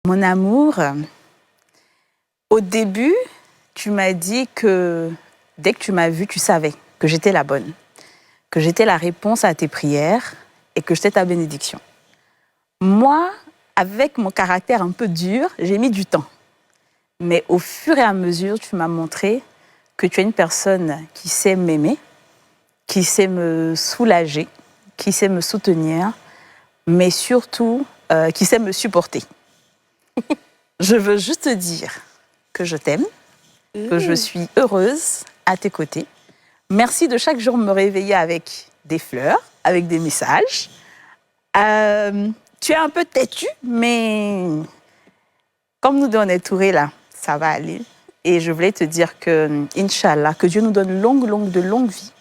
Mon amour, au début, tu m'as dit que dès que tu m'as vue, tu savais que j'étais la bonne, que j'étais la réponse à tes prières et que j'étais ta bénédiction. Moi, avec mon caractère un peu dur, j'ai mis du temps. Mais au fur et à mesure, tu m'as montré que tu es une personne qui sait m'aimer, qui sait me soulager, qui sait me soutenir, mais surtout qui sait me supporter. Je veux juste te dire que je t'aime, que je suis heureuse à tes côtés. Merci de chaque jour me réveiller avec des fleurs, avec des messages. Tu es un peu têtue, mais comme nous deux on est tourés là, ça va aller. Et je voulais te dire que, Inch'Allah, que Dieu nous donne de longues vies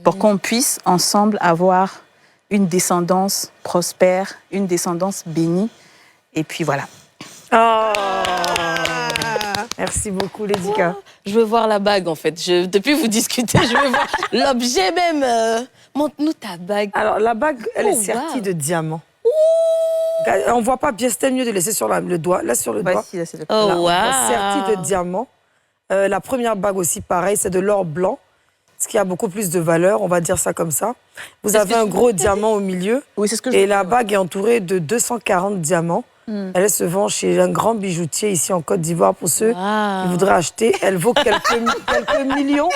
pour qu'on puisse ensemble avoir une descendance prospère, une descendance bénie. Et puis voilà. Oh. Merci beaucoup, Ledika. Oh, je veux voir la bague, en fait. Depuis que vous discutez, je veux voir l'objet même. Montre-nous ta bague. Alors, la bague, elle est sertie de diamants. On ne voit pas bien, c'était mieux de laisser sur le doigt. Là, sur le doigt. Voici, là, c'est le... Oh, wow. Sertie de diamants. La première bague aussi, pareil, c'est de l'or blanc, ce qui a beaucoup plus de valeur, on va dire ça comme ça. Vous avez un gros diamant au milieu. Oui, c'est ce que je Et la bague est entourée de 240 diamants. Elle se vend chez un grand bijoutier ici en Côte d'Ivoire pour ceux qui voudraient acheter. Elle vaut quelques millions.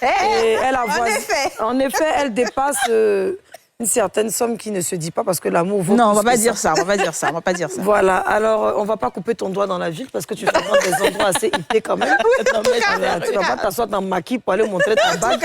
Et elle en effet, elle dépasse une certaine somme qui ne se dit pas parce que l'amour vaut. Non, on plus va pas que dire ça. ça, on va pas dire ça. Voilà, alors on va pas couper ton doigt dans la ville parce que tu fréquentes des endroits assez hippés quand même. Tu vas pas t'asseoir dans le maquis pour aller montrer ta bague.